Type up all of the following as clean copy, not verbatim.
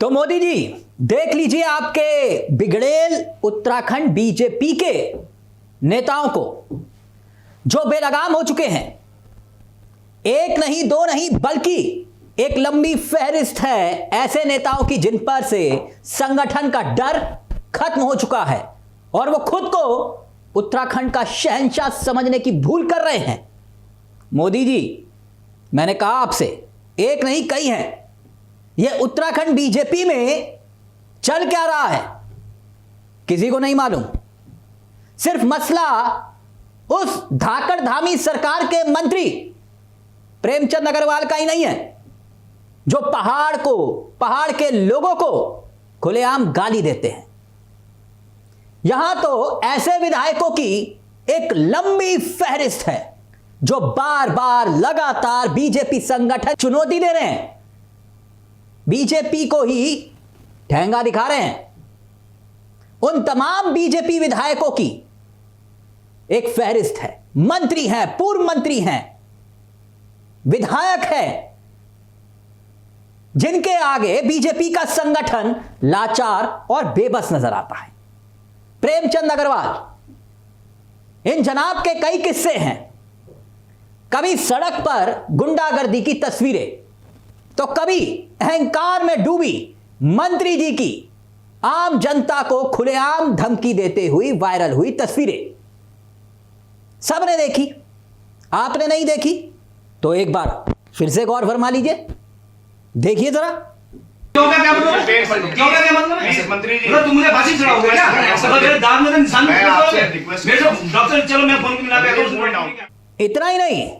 तो मोदी जी देख लीजिए आपके बिगड़ेल उत्तराखंड बीजेपी के नेताओं को जो बेलगाम हो चुके हैं। एक नहीं दो नहीं बल्कि एक लंबी फहरिस्त है ऐसे नेताओं की जिन पर से संगठन का डर खत्म हो चुका है और वो खुद को उत्तराखंड का शहंशाह समझने की भूल कर रहे हैं। मोदी जी, मैंने कहा आपसे एक नहीं कई हैं। यह उत्तराखंड बीजेपी में चल क्या रहा है किसी को नहीं मालूम। सिर्फ मसला उस धाकड़ धामी सरकार के मंत्री प्रेमचंद अग्रवाल का ही नहीं है जो पहाड़ के लोगों को खुलेआम गाली देते हैं। यहां तो ऐसे विधायकों की एक लंबी फहरिस्त है जो बार बार लगातार बीजेपी संगठन चुनौती दे रहे हैं, बीजेपी को ही ठेंगा दिखा रहे हैं। उन तमाम बीजेपी विधायकों की एक फहरिस्त है, मंत्री हैं, पूर्व मंत्री हैं, विधायक हैं जिनके आगे बीजेपी का संगठन लाचार और बेबस नजर आता है। प्रेमचंद अग्रवाल, इन जनाब के कई किस्से हैं। कभी सड़क पर गुंडागर्दी की तस्वीरें तो कभी अहंकार में डूबी मंत्री जी की आम जनता को खुलेआम धमकी देते हुई वायरल हुई तस्वीरें सबने देखी। आपने नहीं देखी तो एक बार फिर से गौर फरमा लीजिए, देखिए जरा। क्यों क्या मतलब मंत्री जी तुम मुझे फांसी चढ़ाओगे क्या? मेरे दांत में निशान डॉक्टर, चलो मैं फोन मिला के। इतना ही नहीं,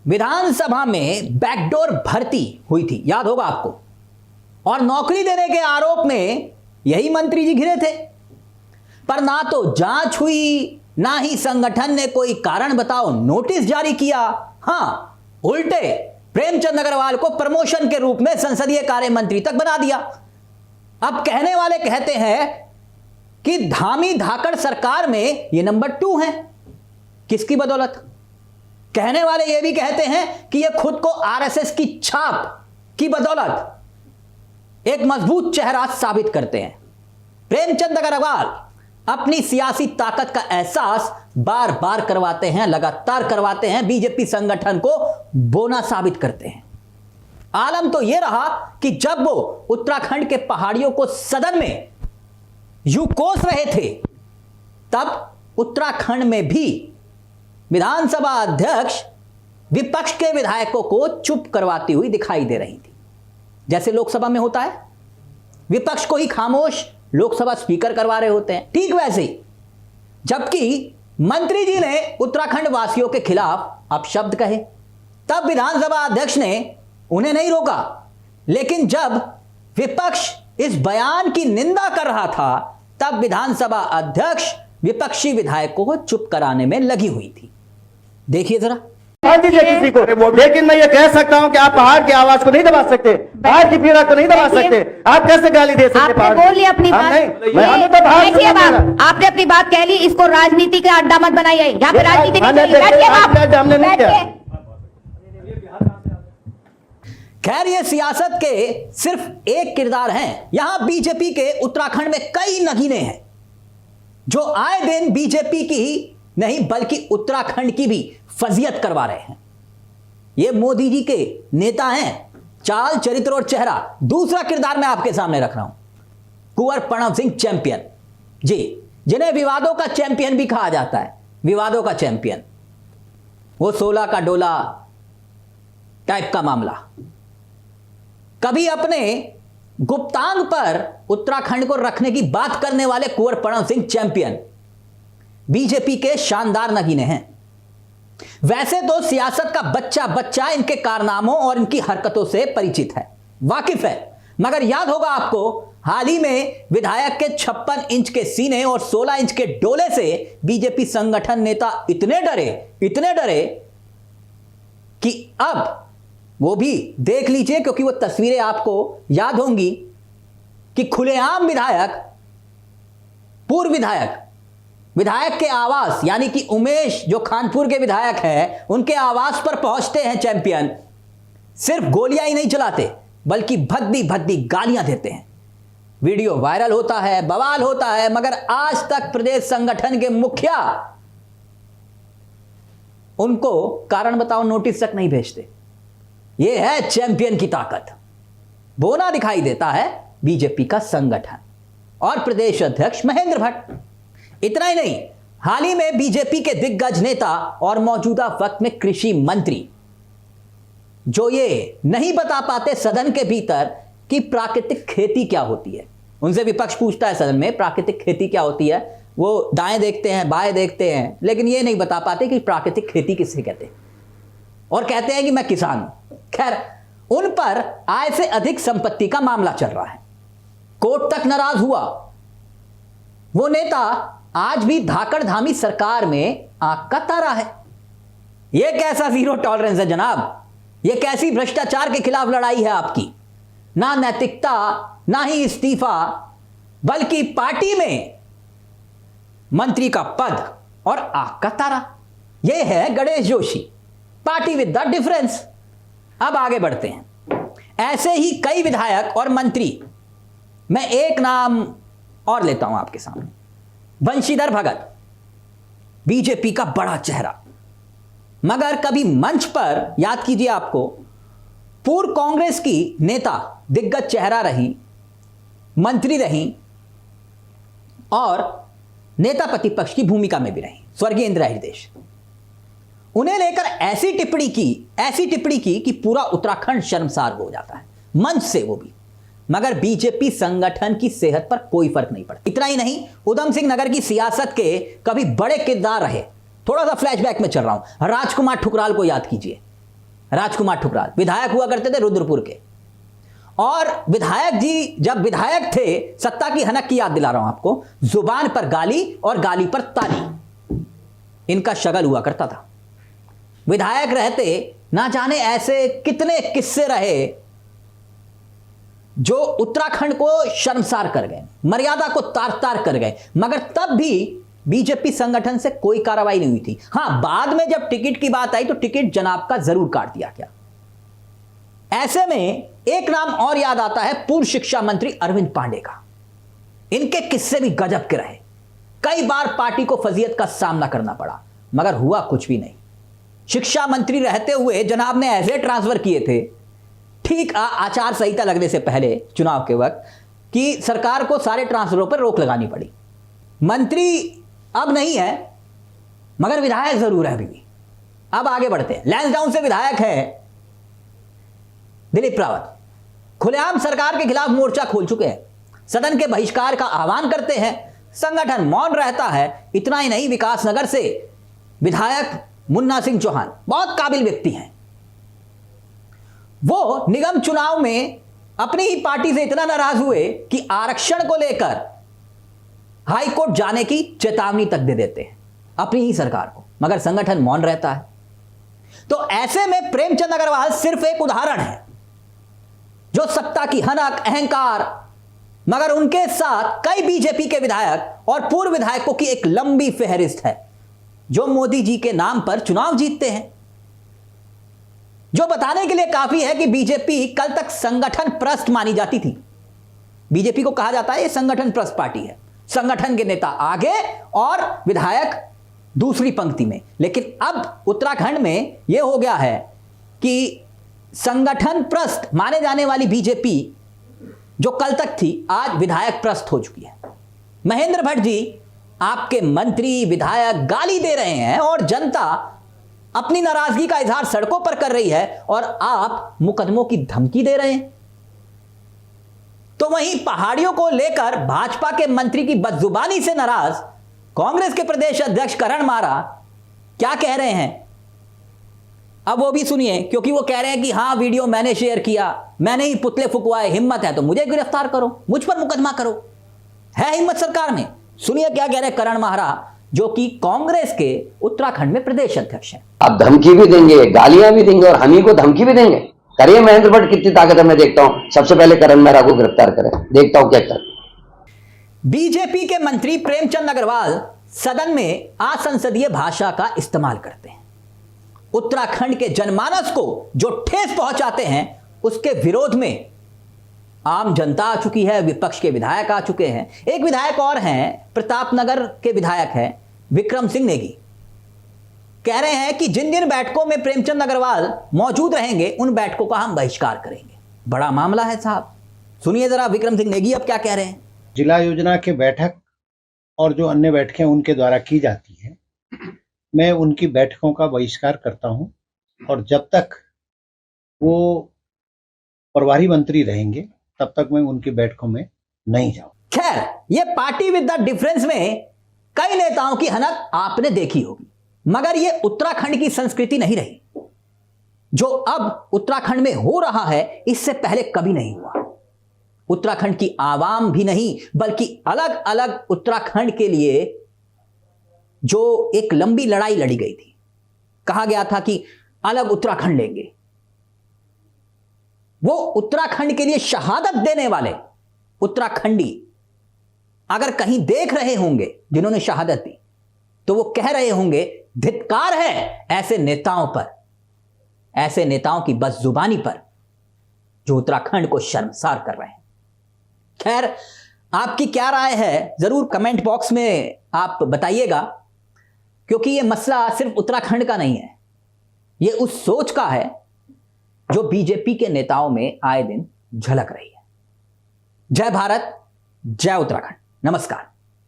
विधानसभा में बैकडोर भर्ती हुई थी, याद होगा आपको, और नौकरी देने के आरोप में यही मंत्री जी घिरे थे। पर ना तो जांच हुई, ना ही संगठन ने कोई कारण बताओ नोटिस जारी किया। हां, उल्टे प्रेमचंद अग्रवाल को प्रमोशन के रूप में संसदीय कार्य मंत्री तक बना दिया। अब कहने वाले कहते हैं कि धामी धाकड़ सरकार में ये नंबर 2 है। किसकी बदौलत? कहने वाले ये भी कहते हैं कि ये खुद को आरएसएस की छाप की बदौलत एक मजबूत चेहरा साबित करते हैं। प्रेमचंद अग्रवाल अपनी सियासी ताकत का एहसास बार बार करवाते हैं, लगातार करवाते हैं, बीजेपी संगठन को बोना साबित करते हैं। आलम तो यह रहा कि जब वो उत्तराखंड के पहाड़ियों को सदन में यूं कोस रहे थे तब उत्तराखंड में भी विधानसभा अध्यक्ष विपक्ष के विधायकों को चुप करवाती हुई दिखाई दे रही थी। जैसे लोकसभा में होता है, विपक्ष को ही खामोश लोकसभा स्पीकर करवा रहे होते हैं, ठीक वैसे ही जबकि मंत्री जी ने उत्तराखंड वासियों के खिलाफ अपशब्द कहे तब विधानसभा अध्यक्ष ने उन्हें नहीं रोका। लेकिन जब विपक्ष इस बयान की निंदा कर रहा था तब विधानसभा अध्यक्ष विपक्षी विधायकों को चुप कराने में लगी हुई थी। देखिए जरा। दीजिए किसी को, लेकिन मैं ये कह सकता हूं कि आप पहाड़ की आवाज को नहीं दबा सकते, पहाड़ की पीड़ा को नहीं दबा सकते। आप कैसे गाली दे सकते? आपने बोल ली अपनी बात। आपने अपनी बात कह ली, इसको राजनीति का अड्डा मत बनाइए। यहाँ पे राजनीति हमने नहीं किया। खैर, ये सियासत के सिर्फ एक किरदार हैं। यहां बीजेपी के उत्तराखंड में कई नगीने हैं जो आए दिन बीजेपी की ही नहीं बल्कि उत्तराखंड की भी फजीयत करवा रहे हैं। ये मोदी जी के नेता हैं, चाल चरित्र और चेहरा। दूसरा किरदार मैं आपके सामने रख रहा हूं, कुंवर प्रणव सिंह चैंपियन जी, जिन्हें विवादों का चैंपियन भी कहा जाता है। विवादों का चैंपियन, वो 16 का डोला टाइप का मामला। कभी अपने गुप्तांग पर उत्तराखंड को रखने की बात करने वाले कुंवर प्रणव सिंह चैंपियन बीजेपी के शानदार नगीने हैं। वैसे तो सियासत का बच्चा बच्चा इनके कारनामों और इनकी हरकतों से परिचित है, वाकिफ है। मगर याद होगा आपको, हाल ही में विधायक के 56 इंच के सीने और 16 इंच के डोले से बीजेपी संगठन नेता इतने डरे कि अब वो भी देख लीजिए, क्योंकि वो तस्वीरें आपको याद होंगी कि खुलेआम पूर्व विधायक के आवास, यानी कि उमेश जो खानपुर के विधायक हैं, उनके आवास पर पहुंचते हैं चैंपियन। सिर्फ गोलियां ही नहीं चलाते बल्कि भद्दी भद्दी गालियां देते हैं। वीडियो वायरल होता है, बवाल होता है, मगर आज तक प्रदेश संगठन के मुखिया उनको कारण बताओ नोटिस तक नहीं भेजते। यह है चैंपियन की ताकत। बोना दिखाई देता है बीजेपी का संगठन और प्रदेश अध्यक्ष महेंद्र भट्ट। इतना ही नहीं, हाल ही में बीजेपी के दिग्गज नेता और मौजूदा वक्त में कृषि मंत्री जो ये नहीं बता पाते सदन के भीतर कि प्राकृतिक खेती क्या होती है। उनसे विपक्ष पूछता है सदन में प्राकृतिक खेती क्या होती है, वो दाएं देखते हैं, बाएं देखते हैं, लेकिन ये नहीं बता पाते कि प्राकृतिक खेती किसे कहते हैं, और कहते हैं कि मैं किसान हूं। खैर, उन पर आय से अधिक संपत्ति का मामला चल रहा है, कोर्ट तक नाराज हुआ। वो नेता आज भी धाकड़ धामी सरकार में आंख का तारा है। यह कैसा जीरो टॉलरेंस है जनाब? यह कैसी भ्रष्टाचार के खिलाफ लड़ाई है आपकी? ना नैतिकता, ना ही इस्तीफा, बल्कि पार्टी में मंत्री का पद और आंख का तारा। यह है Ganesh Joshi, party with the difference. अब आगे बढ़ते हैं। ऐसे ही कई विधायक और मंत्री, मैं एक नाम और लेता हूं आपके सामने, बंशीधर भगत, बीजेपी का बड़ा चेहरा, मगर कभी मंच पर, याद कीजिए आपको, पूर्व कांग्रेस की नेता, दिग्गज चेहरा रही, मंत्री रही और नेता प्रतिपक्ष की भूमिका में भी रही, स्वर्गीय इंदिरा हृदयेश। उन्हें लेकर ऐसी टिप्पणी की कि पूरा उत्तराखंड शर्मसार हो जाता है, मंच से वो भी। मगर बीजेपी संगठन की सेहत पर कोई फर्क नहीं पड़ता। इतना ही नहीं, उधम सिंह नगर की सियासत के कभी बड़े किरदार रहे। थोड़ा सा फ्लैशबैक में चल रहा हूं, राजकुमार ठुकराल को याद कीजिए। राजकुमार ठुकराल विधायक हुआ करते थे रुद्रपुर के, और विधायक जी जब विधायक थे, सत्ता की हनक की याद दिला रहा हूं आपको, जुबान पर गाली और गाली पर ताली, इनका शगल हुआ करता था। विधायक रहते ना जाने ऐसे कितने किस्से रहे जो उत्तराखंड को शर्मसार कर गए, मर्यादा को तार तार कर गए, मगर तब भी बीजेपी संगठन से कोई कार्रवाई नहीं हुई थी। हां, बाद में जब टिकट की बात आई तो टिकट जनाब का जरूर काट दिया गया। ऐसे में एक नाम और याद आता है, पूर्व शिक्षा मंत्री अरविंद पांडे का। इनके किस्से भी गजब के रहे। कई बार पार्टी को फजीयत का सामना करना पड़ा, मगर हुआ कुछ भी नहीं। शिक्षा मंत्री रहते हुए जनाब ने ऐसे ट्रांसफर किए थे, ठीक आचार संहिता लगने से पहले चुनाव के वक्त, कि सरकार को सारे ट्रांसफरों पर रोक लगानी पड़ी। मंत्री अब नहीं है, मगर विधायक जरूर है अभी भी। अब आगे बढ़ते हैं। लैंसडाउन से विधायक है दिलीप रावत, खुलेआम सरकार के खिलाफ मोर्चा खोल चुके हैं, सदन के बहिष्कार का आह्वान करते हैं, संगठन मौन रहता है। इतना ही नहीं, विकासनगर से विधायक मुन्ना सिंह चौहान बहुत काबिल व्यक्ति हैं। वो निगम चुनाव में अपनी ही पार्टी से इतना नाराज हुए कि आरक्षण को लेकर हाई कोर्ट जाने की चेतावनी तक दे देते हैं अपनी ही सरकार को, मगर संगठन मौन रहता है। तो ऐसे में प्रेमचंद अग्रवाल सिर्फ एक उदाहरण है, जो सत्ता की हनक, अहंकार, मगर उनके साथ कई बीजेपी के विधायक और पूर्व विधायकों की एक लंबी फेहरिस्त है, जो मोदी जी के नाम पर चुनाव जीतते हैं। जो बताने के लिए काफी है कि बीजेपी कल तक संगठन प्रस्त मानी जाती थी। बीजेपी को कहा जाता है ये संगठन प्रस्त पार्टी है, संगठन के नेता आगे और विधायक दूसरी पंक्ति में। लेकिन अब उत्तराखंड में यह हो गया है कि संगठन प्रस्त माने जाने वाली बीजेपी जो कल तक थी, आज विधायक प्रस्त हो चुकी है। महेंद्र भट्ट जी, आपके मंत्री विधायक गाली दे रहे हैं और जनता अपनी नाराजगी का इजहार सड़कों पर कर रही है, और आप मुकदमों की धमकी दे रहे हैं। तो वहीं पहाड़ियों को लेकर भाजपा के मंत्री की बदजुबानी से नाराज कांग्रेस के प्रदेश अध्यक्ष करण मारा क्या कह रहे हैं, अब वो भी सुनिए, क्योंकि वो कह रहे हैं कि हां वीडियो मैंने शेयर किया, मैंने ही पुतले फुकवाए, हिम्मत है तो मुझे गिरफ्तार करो, मुझ पर मुकदमा करो। है हिम्मत सरकार में? सुनिए क्या कह रहे करण मारा, जो कि कांग्रेस के उत्तराखंड में प्रदेश अध्यक्ष हैं। आप धमकी भी देंगे, गालियां भी देंगे और हम ही को धमकी भी देंगे। करिए, महेंद्र भट्ट कितनी ताकत है मैं देखता हूं। सबसे पहले करण मेहरा को गिरफ्तार करें, देखता हूं क्या कर। बीजेपी के मंत्री प्रेमचंद अग्रवाल सदन में असंसदीय भाषा का इस्तेमाल करते हैं। उत्तराखंड के जनमानस को जो ठेस पहुंचाते हैं, उसके विरोध में आम जनता आ चुकी है, विपक्ष के विधायक आ चुके हैं। एक विधायक और हैं, प्रतापनगर के विधायक हैं विक्रम सिंह नेगी, कह रहे हैं कि जिन जिन बैठकों में प्रेमचंद अग्रवाल मौजूद रहेंगे उन बैठकों का हम बहिष्कार करेंगे। बड़ा मामला है साहब, सुनिए जरा विक्रम सिंह नेगी अब क्या कह रहे हैं। जिला योजना के बैठक और जो अन्य बैठकें उनके द्वारा की जाती हैं, मैं उनकी बैठकों का बहिष्कार करता हूं और जब तक वो प्रभारी मंत्री रहेंगे तब तक मैं उनकी बैठकों में नहीं जाऊं। खैर, ये पार्टी विद द डिफरेंस में कई नेताओं की हनक आपने देखी होगी, मगर ये उत्तराखंड की संस्कृति नहीं रही। जो अब उत्तराखंड में हो रहा है इससे पहले कभी नहीं हुआ। उत्तराखंड की आवाम भी नहीं, बल्कि अलग अलग उत्तराखंड के लिए जो एक लंबी लड़ाई लड़ी गई थी, कहा गया था कि अलग उत्तराखंड लेंगे, वो उत्तराखंड के लिए शहादत देने वाले उत्तराखंडी अगर कहीं देख रहे होंगे जिन्होंने शहादत दी, तो वो कह रहे होंगे धिक्कार है ऐसे नेताओं पर, ऐसे नेताओं की बदजुबानी पर जो उत्तराखंड को शर्मसार कर रहे हैं। खैर, आपकी क्या राय है जरूर कमेंट बॉक्स में आप बताइएगा, क्योंकि यह मसला सिर्फ उत्तराखंड का नहीं है, यह उस सोच का है जो बीजेपी के नेताओं में आए दिन झलक रही है। जय भारत, जय उत्तराखंड, नमस्कार।